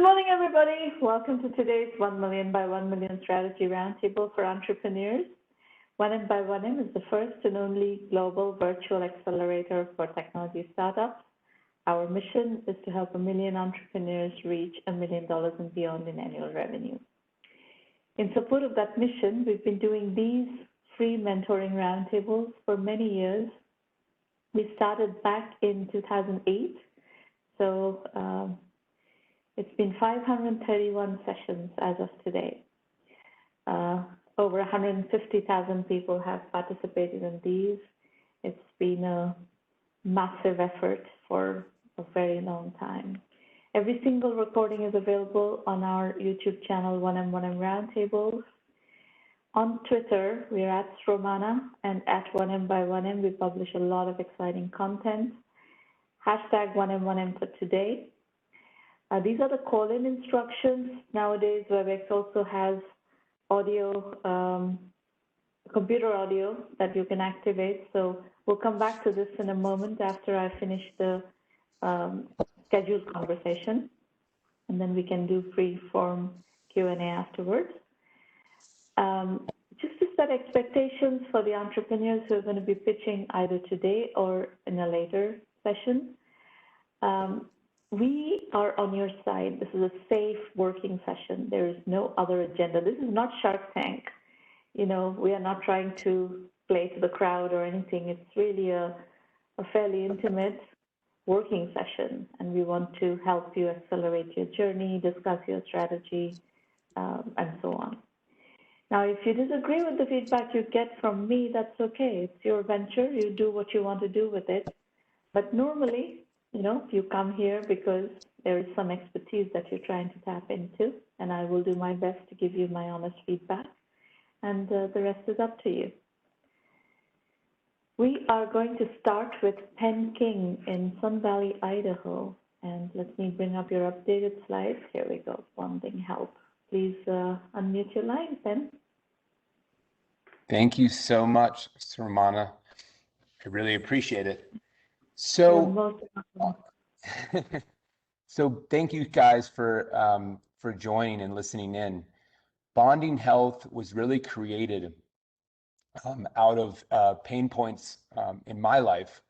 Good morning, everybody. Welcome to today's 1 Million by 1 Million Strategy Roundtable for Entrepreneurs. 1M is the first and only global virtual accelerator for technology startups. Our mission is to help 1 million entrepreneurs reach $1 million and beyond in annual revenue. In support of that mission, we've been doing these free mentoring roundtables for many years. We started back in 2008, so it's been 531 sessions as of today. Over 150,000 people have participated in these. It's been a massive effort for a very long time. Every single recording is available on our YouTube channel, 1M Roundtables. On Twitter, we're at Romana and at 1M1M. We publish a lot of exciting content. Hashtag 1M for today. These are the call-in instructions. Nowadays, WebEx also has audio, computer audio that you can activate. So we'll come back to this in a moment after I finish the scheduled conversation, and then we can do free-form Q&A afterwards. Just to set expectations for the entrepreneurs who are going to be pitching either today or in a later session, we are on your side. This is a safe working session. There is no other agenda. This is not Shark Tank. You know, we are not trying to play to the crowd or anything. It's really a fairly intimate working session, and we want to help you accelerate your journey, discuss your strategy, and so on. Now, if you disagree with the feedback you get from me, that's okay. It's your venture. You do what you want to do with it. But normally, you know, you come here because there is some expertise that you're trying to tap into, and I will do my best to give you my honest feedback, and the rest is up to you. We are going to start with Penn King in Sun Valley, Idaho, and let me bring up your updated slides. Here we go, Bonding Heatlh. Please unmute your line, Penn. Thank you so much, Romana. I really appreciate it. So, so thank you guys for joining and listening in. Bonding Heatlh was really created out of pain points in my life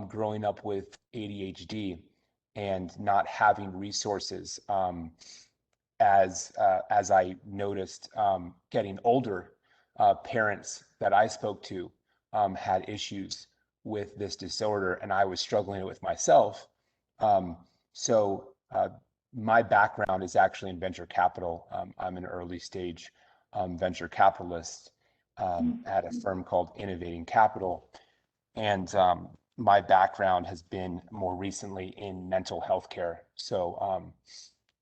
growing up with ADHD and not having resources. As I noticed getting older, parents that I spoke to had issues with this disorder, and I was struggling with myself. So my background is actually in venture capital. I'm an early stage venture capitalist at a firm called Innovating Capital. And my background has been more recently in mental health care. So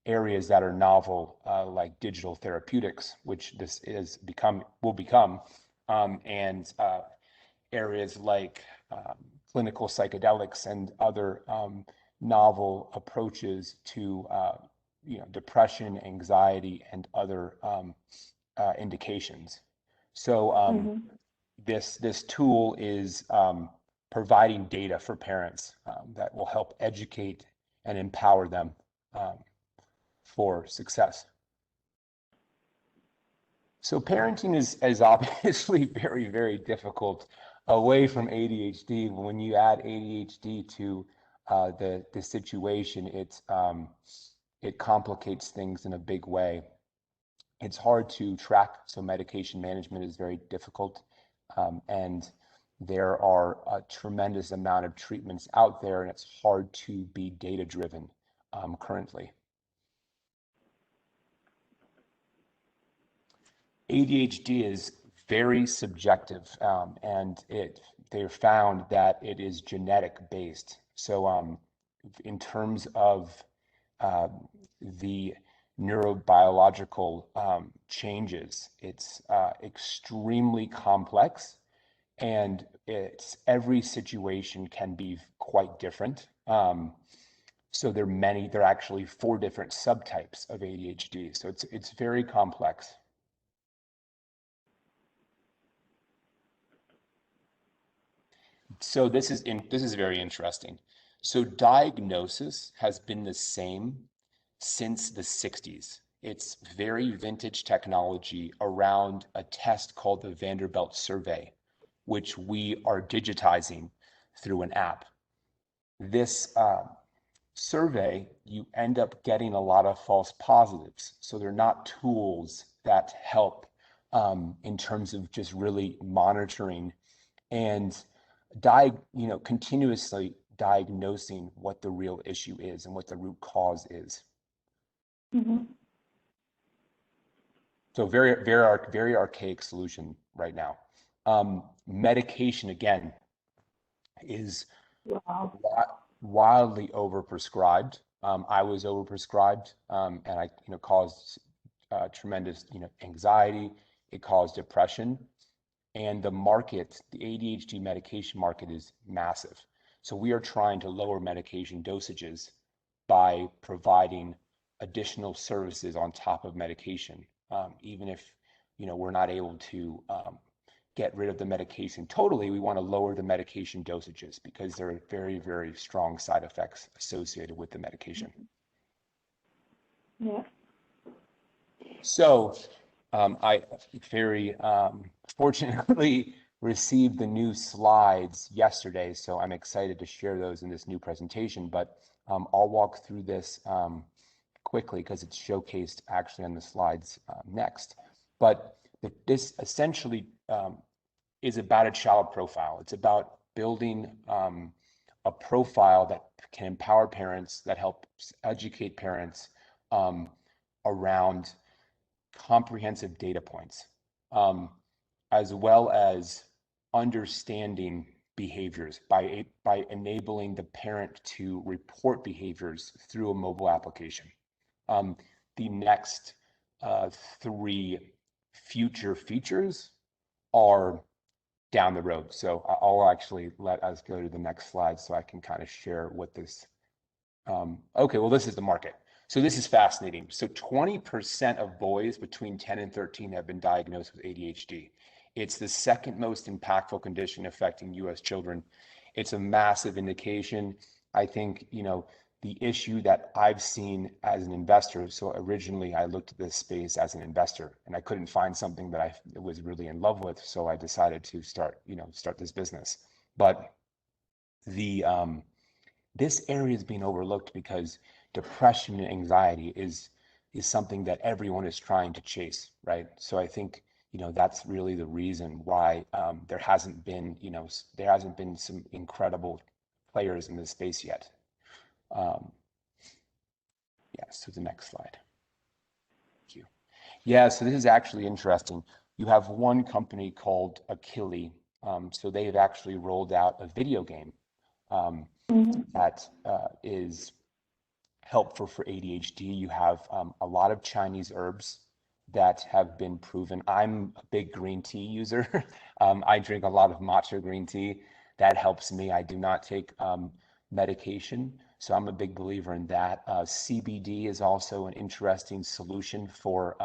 areas that are novel, like digital therapeutics, which this will become, and areas like clinical psychedelics and other novel approaches to depression, anxiety, and other indications. So this tool is providing data for parents that will help educate and empower them for success. So parenting is obviously very, very difficult away from ADHD. When you add ADHD to the situation, it complicates things in a big way. It's hard to track, so medication management is very difficult, and there are a tremendous amount of treatments out there, and it's hard to be data-driven currently. ADHD is very subjective, and they found that it is genetic based. So in terms of the neurobiological changes, it's extremely complex, and every situation can be quite different. So there are actually 4 different subtypes of ADHD. So it's very complex. So this is very interesting. So diagnosis has been the same since the 60s. It's very vintage technology around a test called the Vanderbilt survey, which we are digitizing through an app. This survey, you end up getting a lot of false positives. So they're not tools that help in terms of just really monitoring and continuously diagnosing what the real issue is and what the root cause is. Mm-hmm. So very archaic solution right now. Medication again is Wow. wildly overprescribed. I was overprescribed, and I caused tremendous anxiety. It caused depression, and the ADHD medication market is massive. So we are trying to lower medication dosages by providing additional services on top of medication, even if we're not able to get rid of the medication totally. We want to lower the medication dosages because there are very, very strong side effects associated with the medication. Yeah. So I very fortunately received the new slides yesterday, so I'm excited to share those in this new presentation, but I'll walk through this quickly because it's showcased actually on the slides next. But this essentially is about a child profile. It's about building a profile that can empower parents, that helps educate parents around comprehensive data points, as well as understanding behaviors by enabling the parent to report behaviors through a mobile application. The next three future features are down the road. So I'll actually let us go to the next slide so I can kind of share what this, okay, well, this is the market. So this is fascinating. So 20% of boys between 10 and 13 have been diagnosed with ADHD. It's the second most impactful condition affecting US children. It's a massive indication. I think, the issue that I've seen as an investor, so originally I looked at this space as an investor and I couldn't find something that I was really in love with. So I decided to start this business. But this area is being overlooked because depression and anxiety is something that everyone is trying to chase, right? So I think that's really the reason why there hasn't been some incredible players in this space yet. Yeah, so the next slide. Thank you. Yeah, so this is actually interesting. You have one company called Heatlh. So they've actually rolled out a video game that is helpful for ADHD. You have a lot of Chinese herbs that have been proven. I'm a big green tea user. I drink a lot of matcha green tea. That helps me. I do not take medication, so I'm a big believer in that. CBD is also an interesting solution for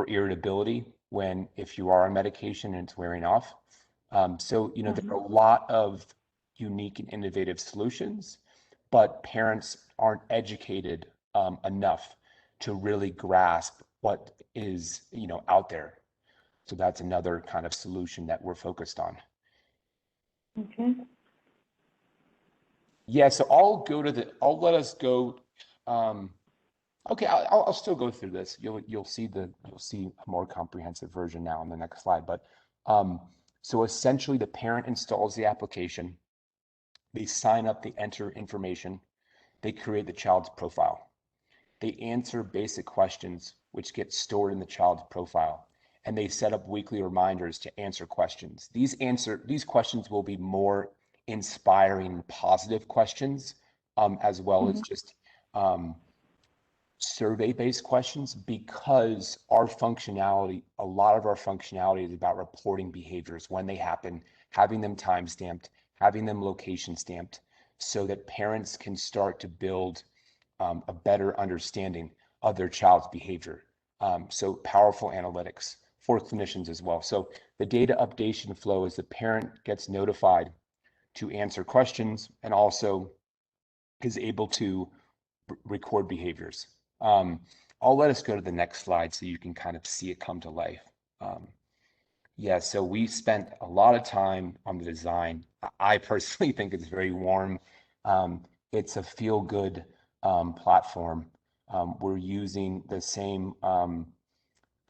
irritability if you are on medication and it's wearing off. So there are a lot of unique and innovative solutions, but parents aren't educated enough to really grasp what is out there. So that's another kind of solution that we're focused on. Okay. Yeah, so I'll let us go. Okay, I'll still go through this. You'll see a more comprehensive version now on the next slide. But so essentially, the parent installs the application, they sign up, they enter information, they create the child's profile, they answer basic questions which get stored in the child's profile, and they set up weekly reminders to answer questions. These questions will be more inspiring, positive questions, as well as just survey-based questions, because a lot of our functionality is about reporting behaviors when they happen, having them time-stamped, having them location stamped, so that parents can start to build a better understanding of their child's behavior. So powerful analytics for clinicians as well. So the data updation flow is the parent gets notified to answer questions and also is able to record behaviors. I'll let us go to the next slide so you can kind of see it come to life. Yeah, so we spent a lot of time on the design. I personally think it's very warm. It's a feel-good platform. We're using the same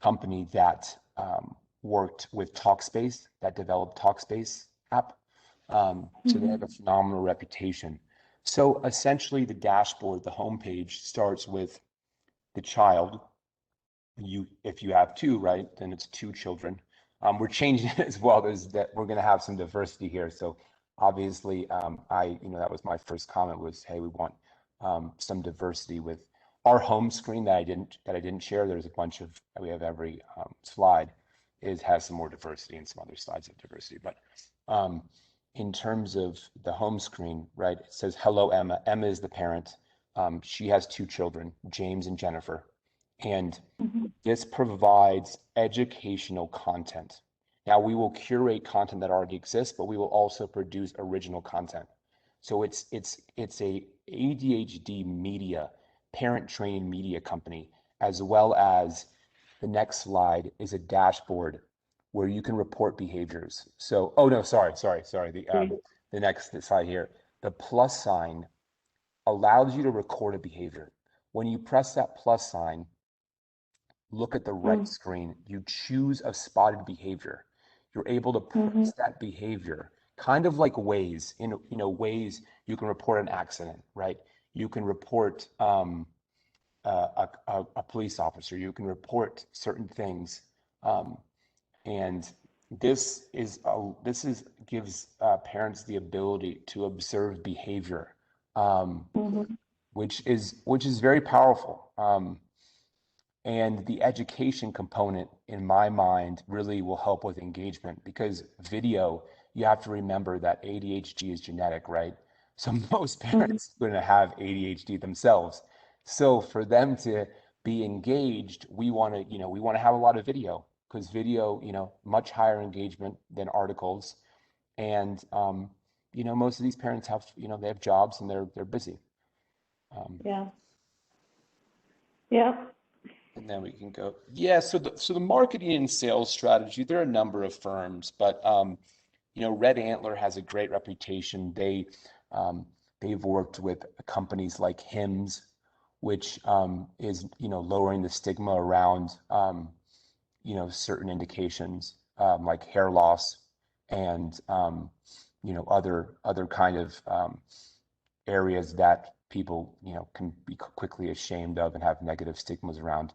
company that worked with Talkspace, that developed Talkspace app. So they have a phenomenal reputation. So essentially the dashboard, the homepage starts with the child. If you have two, right, then it's two children. We're changing it as well. We're going to have some diversity here. So obviously, that was my first comment was, hey, we want some diversity with our home screen that I didn't share. There's a bunch of, we have every slide has some more diversity and some other slides have diversity. But in terms of the home screen, right, it says, hello, Emma. Emma is the parent. She has two children, James and Jennifer. And this provides educational content. Now we will curate content that already exists, but we will also produce original content. So it's a ADHD media, parent training media company, as well as the next slide is a dashboard where you can report behaviors. So, oh no, sorry. The next slide here, the plus sign allows you to record a behavior. When you press that plus sign, look at the right screen, you choose a spotted behavior. You're able to press that behavior, kind of like Waze. In Waze, you can report an accident, right? You can report a police officer. You can report certain things, and this gives parents the ability to observe behavior, which is very powerful. And the education component, in my mind, really will help with engagement because video, you have to remember that ADHD is genetic, right? So most parents are going to have ADHD themselves. So for them to be engaged, we want to have a lot of video because video, much higher engagement than articles. And, most of these parents have, they have jobs and they're busy. Yeah. And then we can go, yeah. So the marketing and sales strategy, there are a number of firms, but Red Antler has a great reputation. They've worked with companies like HIMSS, which is lowering the stigma around certain indications like hair loss and other kind of areas that people can be quickly ashamed of and have negative stigmas around.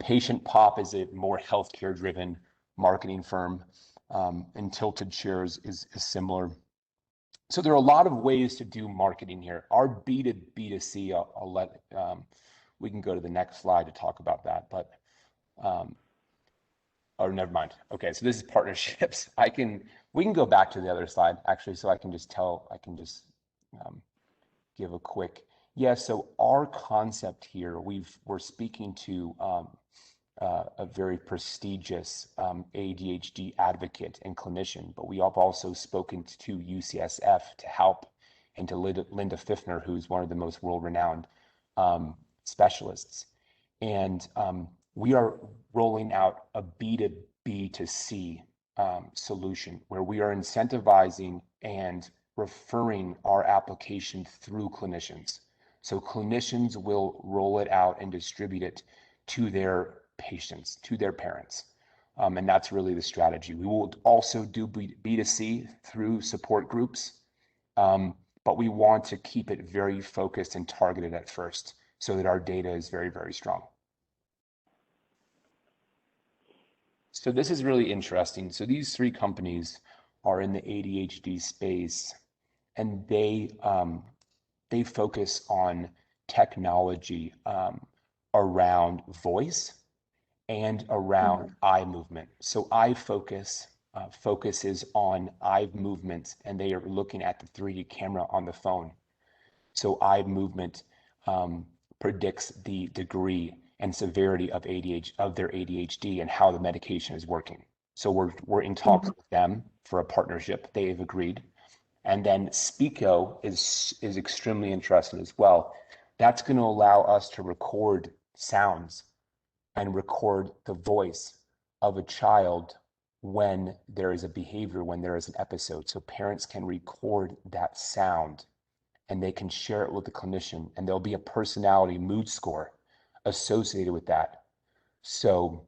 Patient Pop is a more healthcare driven marketing firm, and Tilted Chairs is similar. So there are a lot of ways to do marketing here. Our B2B2C, I'll let we can go to the next slide to talk about that, but oh, never mind. Okay, so this is partnerships. We can go back to the other slide actually, so I can just give a quick, yeah. So our concept here, we're speaking to a very prestigious ADHD advocate and clinician, but we have also spoken to UCSF to help, and to Linda Fiffner, who's one of the most world-renowned specialists. And we are rolling out a B2B2C solution where we are incentivizing and referring our application through clinicians. So clinicians will roll it out and distribute it to their patients, to their parents. And that's really the strategy. We will also do B2C through support groups, but we want to keep it very focused and targeted at first so that our data is very, very strong. So this is really interesting. So these three companies are in the ADHD space, and they focus on technology around voice and around eye movement. So eye focus focuses on eye movement, and they are looking at the 3D camera on the phone. So eye movement predicts the degree and severity of their ADHD and how the medication is working. So we're in talks with them for a partnership. They have agreed. And then Spico is extremely interested as well. That's going to allow us to record sounds and record the voice of a child when there is a behavior, when there is an episode. So parents can record that sound and they can share it with the clinician, and there'll be a personality mood score associated with that. So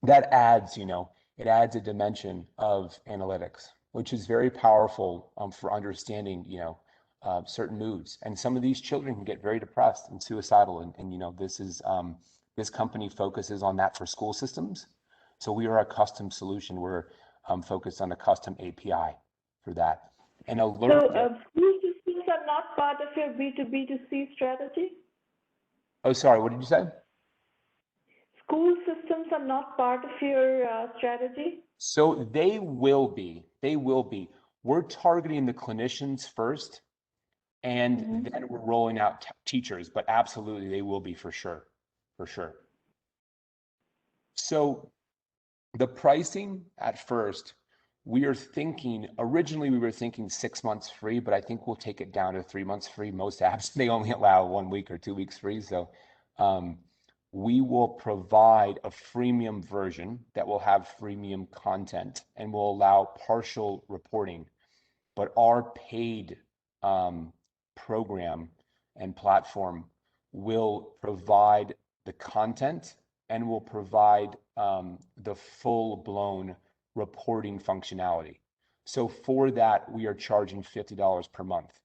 that adds, it adds a dimension of analytics, which is very powerful for understanding, certain moods. And some of these children can get very depressed and suicidal. And this company focuses on that for school systems. So we are a custom solution. We're focused on a custom API for that. And alert. So school systems are not part of your B2B2C strategy? Oh, sorry, what did you say? School systems are not part of your strategy? So they will be. We're targeting the clinicians first, and then we're rolling out teachers, but absolutely they will be for sure. So the pricing at first, originally we were thinking 6 months free, but I think we'll take it down to 3 months free. Most apps, they only allow 1 week or 2 weeks free. So we will provide a freemium version that will have freemium content and will allow partial reporting. But our paid program and platform will provide the content and will provide the full-blown reporting functionality. So for that, we are charging $50 per month.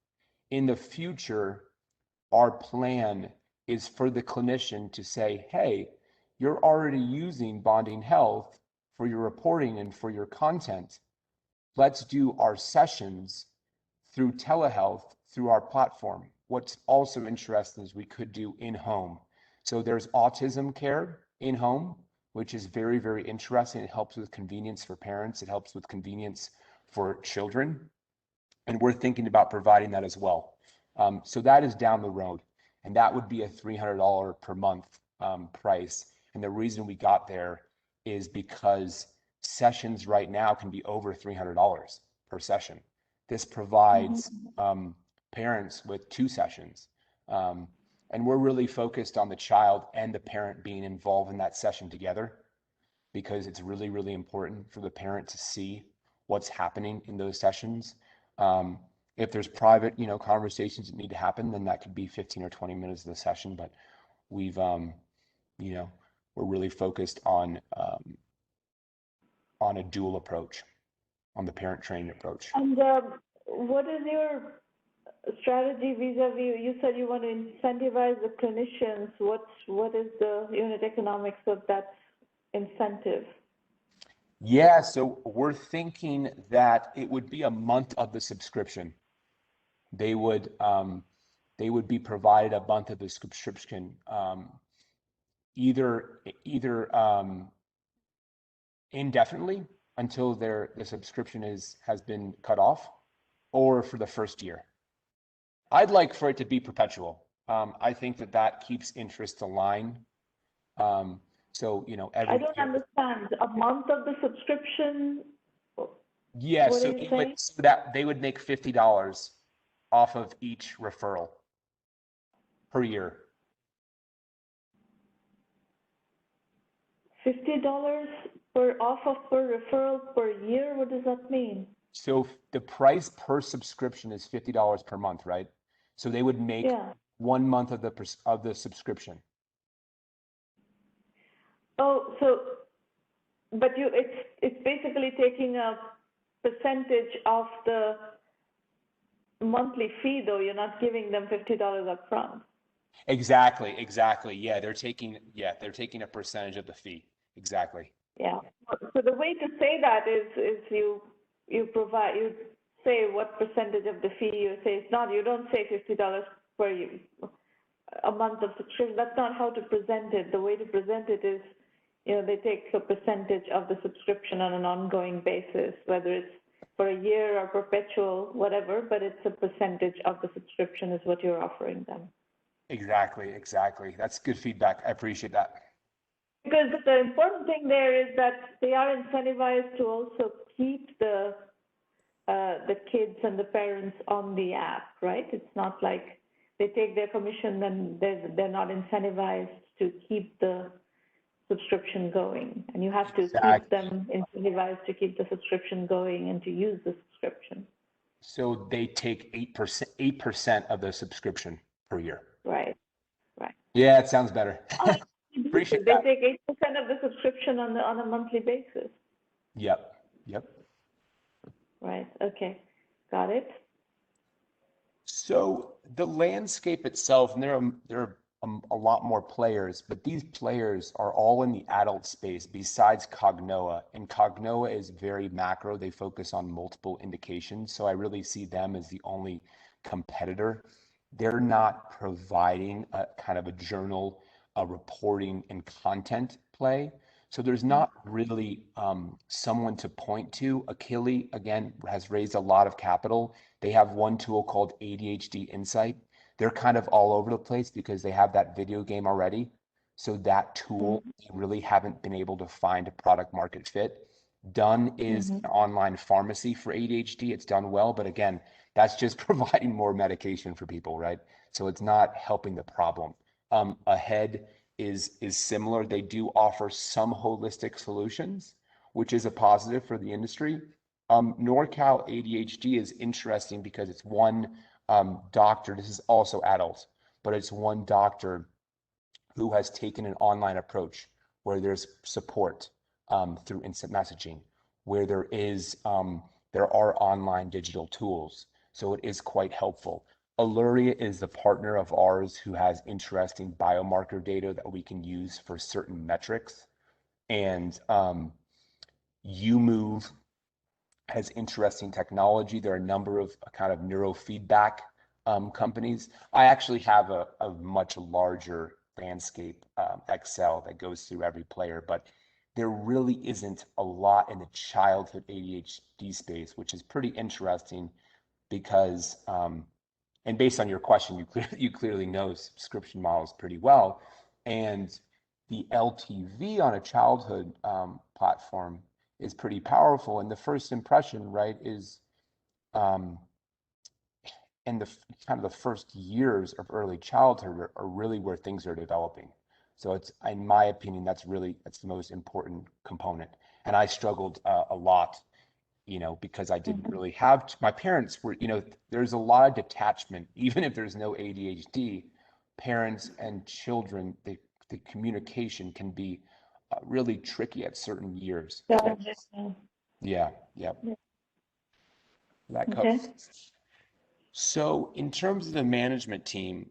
In the future, our plan is for the clinician to say, hey, you're already using Bonding Heatlh for your reporting and for your content. Let's do our sessions through telehealth through our platform. What's also interesting is we could do in-home. So there's autism care in-home, which is very, very interesting. It helps with convenience for parents. It helps with convenience for children. And we're thinking about providing that as well. So that is down the road. And that would be a $300 per month price. And the reason we got there is because sessions right now can be over $300 per session. This provides parents with 2 sessions. And we're really focused on the child and the parent being involved in that session together, because it's really, really important for the parent to see what's happening in those sessions. If there's private, conversations that need to happen, then that could be 15 or 20 minutes of the session. But we've, we're really focused on a dual approach, on the parent training approach. And what is your strategy vis-a-vis? You said you want to incentivize the clinicians. What is the unit economics of that incentive? Yeah, so we're thinking that it would be a month of the subscription. They would be provided a month of the subscription, either indefinitely until the subscription has been cut off, or for the first year. I'd like for it to be perpetual. I think that keeps interest aligned. So every I don't understand. A month of the subscription? Yeah, what so they would make $50 off of each referral per year. $50 per referral per year? What does that mean? So the price per subscription is $50 per month, right? So they would make 1 month of the subscription. Oh, but it's basically taking a percentage of the monthly fee, though. You're not giving them $50 up front. Exactly. Yeah, they're taking a percentage of the fee. Exactly. Yeah. So the way to say that is you say what percentage of the fee you say. It's not, you don't say $50 per a month of subscription. That's not how to present it. The way to present it is, they take a percentage of the subscription on an ongoing basis, whether it's for a year or perpetual, whatever, but it's a percentage of the subscription is what you're offering them. Exactly. That's good feedback. I appreciate that. Because the important thing there is that they are incentivized to also keep the kids and the parents on the app, right? It's not like they take their commission, then they're not incentivized to keep the subscription going. And you have to keep them incentivized to keep the subscription going and to use the subscription. So they take 8% of the subscription per year. Right, right. Yeah, it sounds better. Oh, Appreciate they that. take 8% of the subscription on a monthly basis. Yep. Right, okay, got it. So the landscape itself, and there are a lot more players, but these players are all in the adult space besides Cognoa. And Cognoa is very macro. They focus on multiple indications. So I really see them as the only competitor. They're not providing a kind of a journal, a reporting and content play. So there's not really someone to point to. Achille, again, has raised a lot of capital. They have one tool called ADHD Insight. They're kind of all over the place because they have that video game already. So that tool, they really haven't been able to find a product market fit. Done is an online pharmacy for ADHD. It's done well, but again, that's just providing more medication for people, right? So it's not helping the problem. Ahead is similar. They do offer some holistic solutions, which is a positive for the industry. Norcal ADHD is interesting because it's one doctor. This is also adults, but it's one doctor who has taken an online approach where there's support through instant messaging, where there are online digital tools. So it is quite helpful. Alluria is the partner of ours who has interesting biomarker data that we can use for certain metrics. And UMove has interesting technology. There are a number of kind of neurofeedback companies. I actually have a much larger landscape Excel that goes through every player, but there really isn't a lot in the childhood ADHD space, which is pretty interesting because and based on your question, you clearly know subscription models pretty well. And the LTV on a childhood platform is pretty powerful. And the first impression, right, is and the kind of the first years of early childhood are really where things are developing. So it's, in my opinion, that's the most important component. And I struggled a lot, because I didn't really have, my parents were, there's a lot of detachment, even if there's no ADHD, parents and children, the communication can be really tricky at certain years. Yeah. That covers. So in terms of the management team,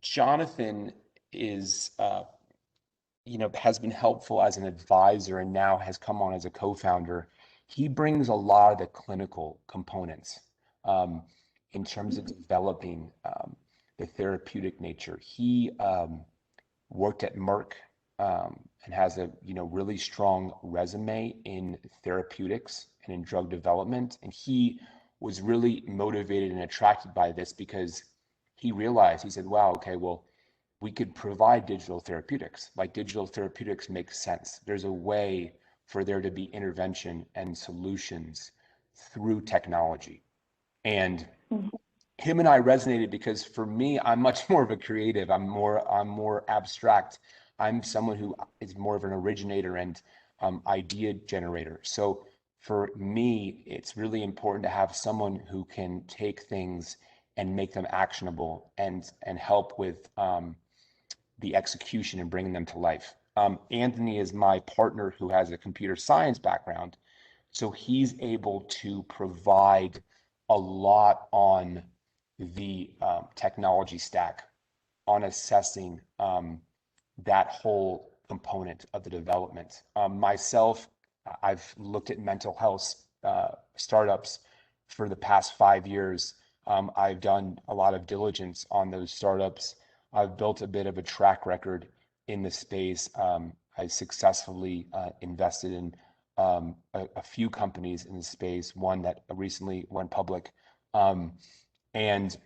Jonathan is, has been helpful as an advisor and now has come on as a co-founder. He brings a lot of the clinical components in terms of developing the therapeutic nature. He worked at Merck and has a really strong resume in therapeutics and in drug development. And he was really motivated and attracted by this because he realized, he said, wow, okay, well, we could provide digital therapeutics. Like digital therapeutics makes sense. There's a way for there to be intervention and solutions through technology. And him and I resonated because for me, I'm much more of a creative. I'm more abstract. I'm someone who is more of an originator and idea generator. So for me, it's really important to have someone who can take things and make them actionable and help with the execution and bringing them to life. Anthony is my partner who has a computer science background. So he's able to provide a lot on the technology stack, on assessing that whole component of the development. Myself, I've looked at mental health startups for the past 5 years. I've done a lot of diligence on those startups. I've built a bit of a track record in the space. I successfully invested in a few companies in the space, one that recently went public. And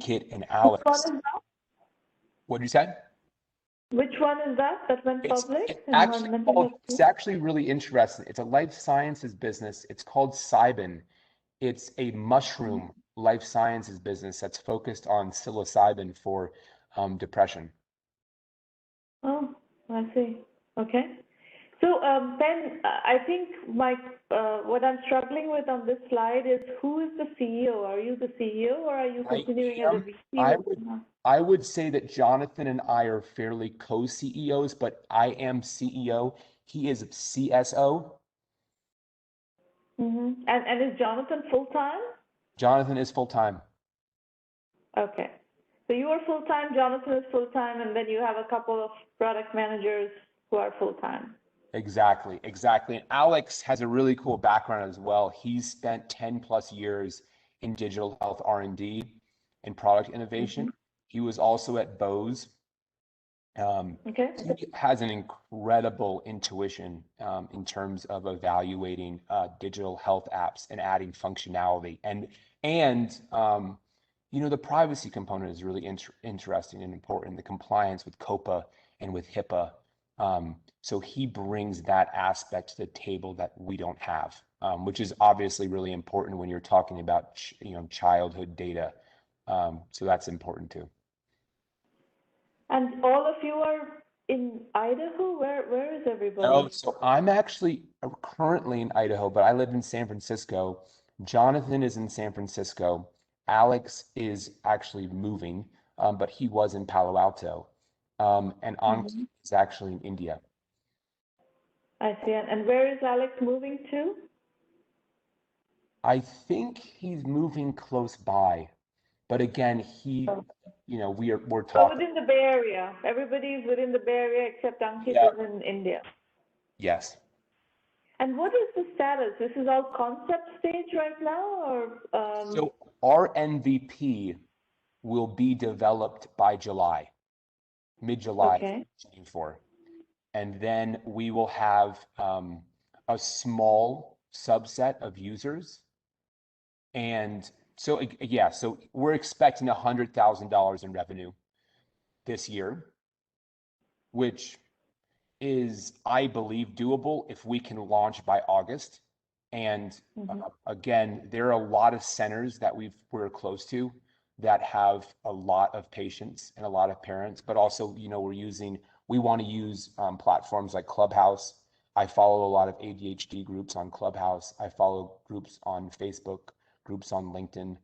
Kit and Alex. Which one is that? What did you say? Which one is that went public? It's actually really interesting. It's a life sciences business. It's called Cybin. It's a mushroom life sciences business that's focused on psilocybin for depression. Oh, I see. Okay. So, Ben, I think what I'm struggling with on this slide is who is the CEO? Are you the CEO or are you I continuing as a am. VP? I would say that Jonathan and I are fairly co-CEOs, but I am CEO. He is CSO. And is Jonathan full-time? Jonathan is full-time. Okay. So you are full-time, Jonathan is full-time, and then you have a couple of product managers who are full-time. Exactly. And Alex has a really cool background as well. He's spent 10 plus years in digital health R&D and product innovation. He was also at Bose. Okay. He has an incredible intuition in terms of evaluating digital health apps and adding functionality. And the privacy component is really interesting and important, the compliance with COPA and with HIPAA. So he brings that aspect to the table that we don't have, which is obviously really important when you're talking about childhood data. So that's important too. And all of you are in Idaho? Where is everybody? Oh, so I'm actually currently in Idaho, but I live in San Francisco. Jonathan is in San Francisco. Alex is actually moving, but he was in Palo Alto. And Ankit is actually in India. I see. And where is Alex moving to? I think he's moving close by, but again, we're talking. Within the Bay Area. Everybody is within the Bay Area except Ankit is in India. Yes. And what is the status? This is all concept stage right now, or? So our MVP will be developed by July, mid-July, Okay. shooting for. And then we will have a small subset of users. And so, so we're expecting $100,000 in revenue this year, which is, I believe, doable if we can launch by August. And again, there are a lot of centers that we're close to that have a lot of patients and a lot of parents, but also, we want to use platforms like Clubhouse. I follow a lot of ADHD groups on Clubhouse. I follow groups on Facebook, groups on LinkedIn,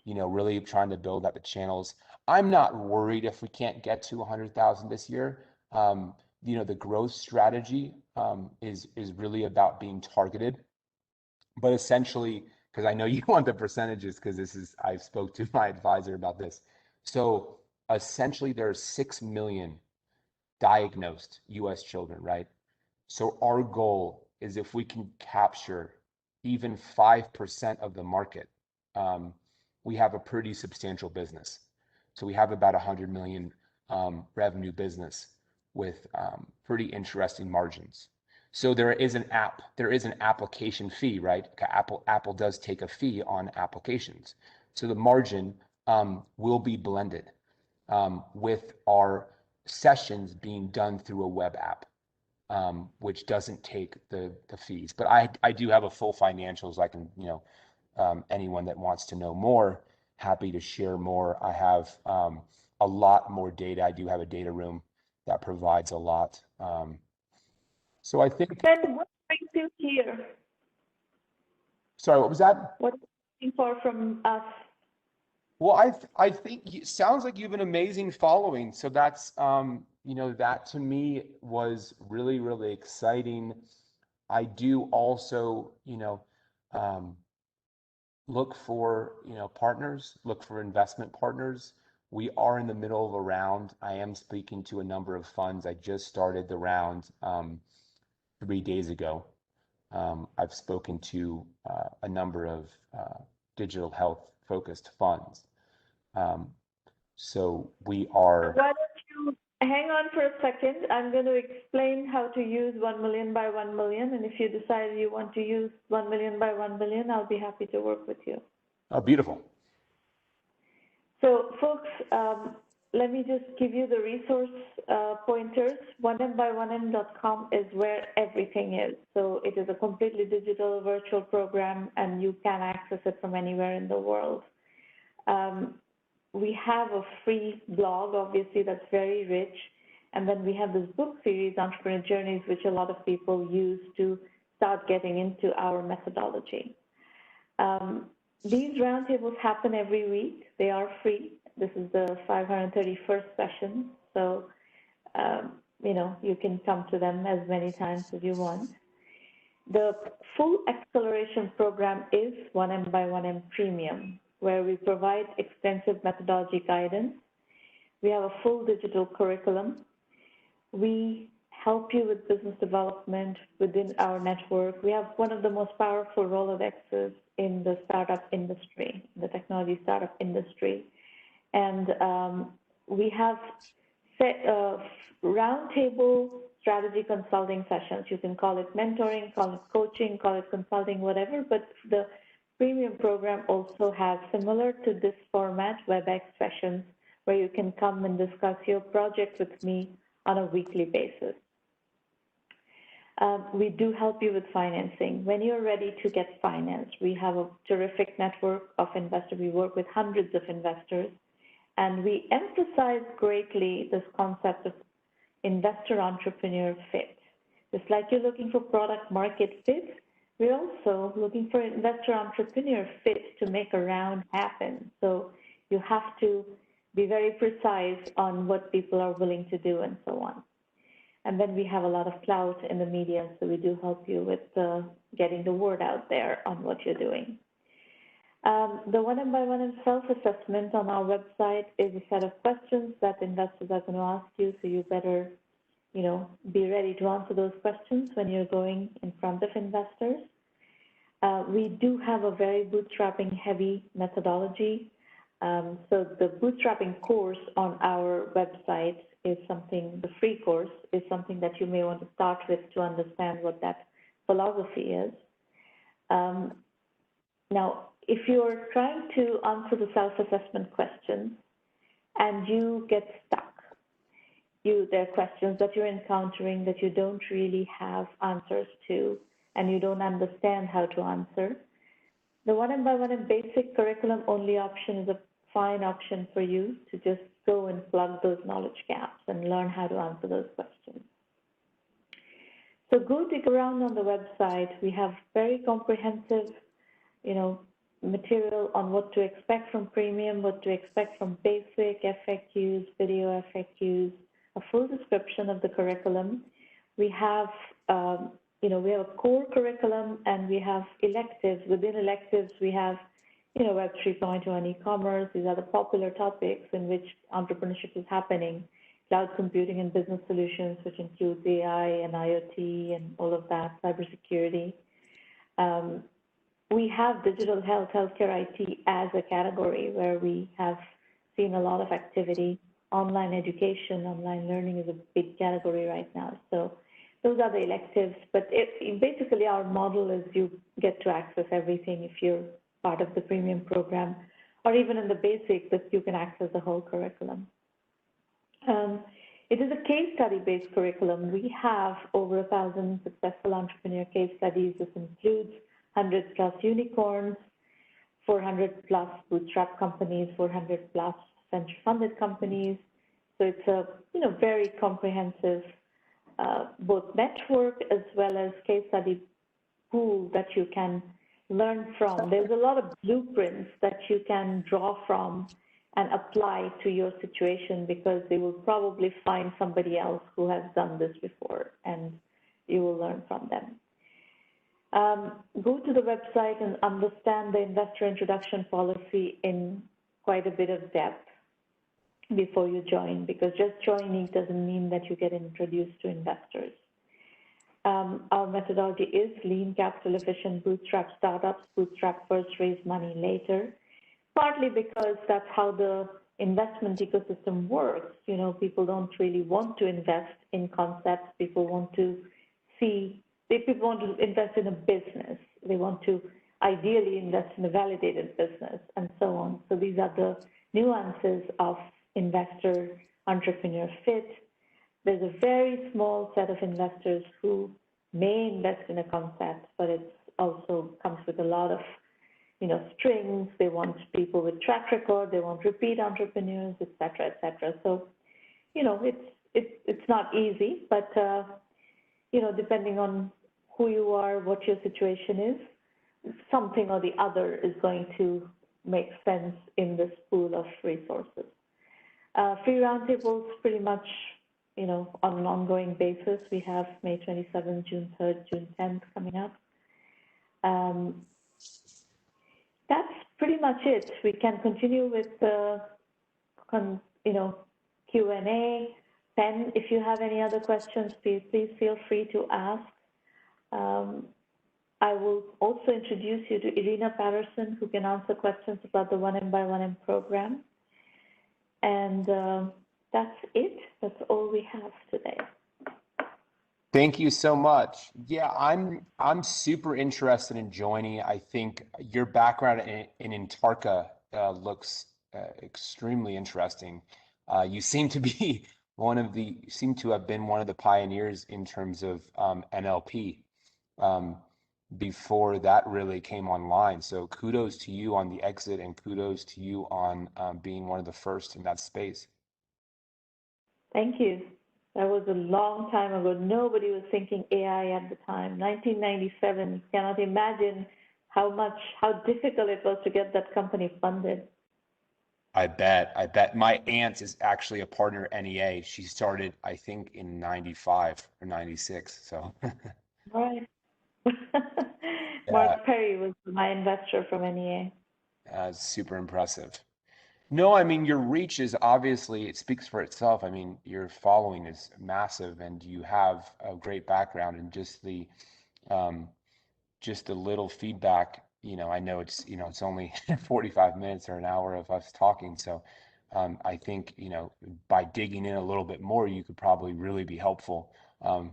really trying to build up the channels. I'm not worried if we can't get to 100,000 this year. The growth strategy is really about being targeted, but essentially, because I know you want the percentages, because I spoke to my advisor about this. So essentially, there's 6 million diagnosed US children, right? So our goal is if we can capture even 5% of the market, we have a pretty substantial business. So we have about 100 million revenue business with pretty interesting margins. So there is an application fee, right? Apple does take a fee on applications. So the margin will be blended with our sessions being done through a web app, which doesn't take the fees. But I do have a full financials. I can, anyone that wants to know more, happy to share more. I have a lot more data. I do have a data room that provides a lot. So I think. Then what brings you here? Sorry, what was that? What are you looking for from us? Well, I think it sounds like you have an amazing following. So that's, that to me was really, really exciting. I do also, look for, partners, look for investment partners. We are in the middle of a round. I am speaking to a number of funds. I just started the round 3 days ago. I've spoken to a number of digital health focused funds. So we are. Why don't you hang on for a second? I'm going to explain how to use 1 million by 1 million. And if you decide you want to use 1 million by 1 million, I'll be happy to work with you. Oh, beautiful. So folks, let me just give you the resource pointers. 1mby1m.com is where everything is. So it is a completely digital virtual program, and you can access it from anywhere in the world. We have a free blog, obviously, that's very rich. And then we have this book series, Entrepreneur Journeys, which a lot of people use to start getting into our methodology. These roundtables happen every week. They are free. This is the 531st session. So, you can come to them as many times as you want. The full acceleration program is 1M by1M Premium, where we provide extensive methodology guidance. We have a full digital curriculum. We help you with business development within our network. We have one of the most powerful Rolodexes in the startup industry, the technology startup industry. And we have roundtable strategy consulting sessions. You can call it mentoring, call it coaching, call it consulting, whatever, but the premium program also has, similar to this format, WebEx sessions, where you can come and discuss your project with me on a weekly basis. We do help you with financing. When you're ready to get financed, we have a terrific network of investors. We work with hundreds of investors, and we emphasize greatly this concept of investor-entrepreneur fit. Just like you're looking for product-market fit, we're also looking for investor-entrepreneur fit to make a round happen. So you have to be very precise on what people are willing to do and so on. And then we have a lot of clout in the media, so we do help you with getting the word out there on what you're doing. The 1M by1M self-assessment on our website is a set of questions that investors are going to ask you, so you better, be ready to answer those questions when you're going in front of investors. We do have a very bootstrapping heavy methodology. So the bootstrapping course on our website is something, the free course is something that you may want to start with to understand what that philosophy is. Now, if you're trying to answer the self-assessment questions and you get stuck, there are questions that you're encountering that you don't really have answers to and you don't understand how to answer, the 1M by1M basic curriculum only option is a fine option for you to just go and plug those knowledge gaps and learn how to answer those questions. So go dig around on the website. We have very comprehensive, material on what to expect from premium, what to expect from basic, FAQs, video FAQs, a full description of the curriculum. We have, we have a core curriculum and we have electives. Within electives, we have, Web 3.0 and e-commerce. These are the popular topics in which entrepreneurship is happening. Cloud computing and business solutions, which includes AI and IoT and all of that, cybersecurity. We have digital health, healthcare IT as a category where we have seen a lot of activity. Online education, online learning is a big category right now. So those are the electives, but basically our model is you get to access everything if you're part of the premium program, or even in the basic, that you can access the whole curriculum. It is a case study-based curriculum. We have over 1,000 successful entrepreneur case studies. This includes 100+ unicorns, 400+ bootstrap companies, 400+ venture-funded companies. So it's a very comprehensive both network as well as case study pool that you can learn from. There's a lot of blueprints that you can draw from and apply to your situation, because they will probably find somebody else who has done this before, and you will learn from them. Go to the website and understand the investor introduction policy in quite a bit of depth before you join, because just joining doesn't mean that you get introduced to investors. Our methodology is lean, capital efficient, bootstrap startups, bootstrap first, raise money later, partly because that's how the investment ecosystem works. People don't really want to invest in concepts. People want to invest in a business. They want to ideally invest in a validated business and so on. So these are the nuances of investor entrepreneur fit. There's a very small set of investors who may invest in a concept, but it also comes with a lot of, strings. They want people with track record. They want repeat entrepreneurs, et cetera, et cetera. So, it's not easy, but, depending on who you are, what your situation is, something or the other is going to make sense in this pool of resources. Free roundtables pretty much, on an ongoing basis. We have May 27th, June 3rd, June 10th coming up. That's pretty much it. We can continue with the, Q&A. Pen, if you have any other questions, please feel free to ask. I will also introduce you to Irina Patterson, who can answer questions about the 1M by1M program. And that's it. That's all we have today. Thank you so much. Yeah, I'm super interested in joining. I think your background in Antarctica looks extremely interesting. You seem to be seem to have been one of the pioneers in terms of NLP before that really came online. So kudos to you on the exit, and kudos to you on being one of the first in that space. Thank you. That was a long time ago. Nobody was thinking AI at the time. 1997, cannot imagine how difficult it was to get that company funded. I bet. My aunt is actually a partner at NEA. She started, I think, in 95 or 96. So. Right. Mark Perry was my investor from NEA. Super impressive. No, I mean, your reach is obviously, it speaks for itself. I mean, your following is massive, and you have a great background, and just the little feedback, I know it's only 45 minutes or an hour of us talking. So I think, by digging in a little bit more, you could probably really be helpful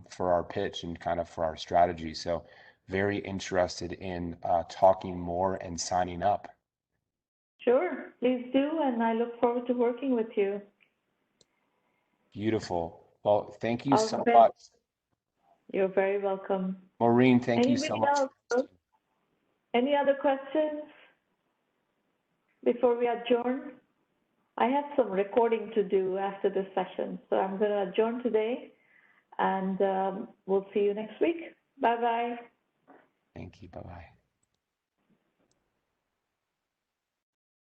for our pitch and kind of for our strategy. So very interested in talking more and signing up. Sure, please do, and I look forward to working with you. Beautiful. Well, thank you so much. You're very welcome. Maureen, thank you so much. Any other questions before we adjourn? I have some recording to do after this session, so I'm going to adjourn today, and we'll see you next week. Bye-bye. Thank you. Bye-bye.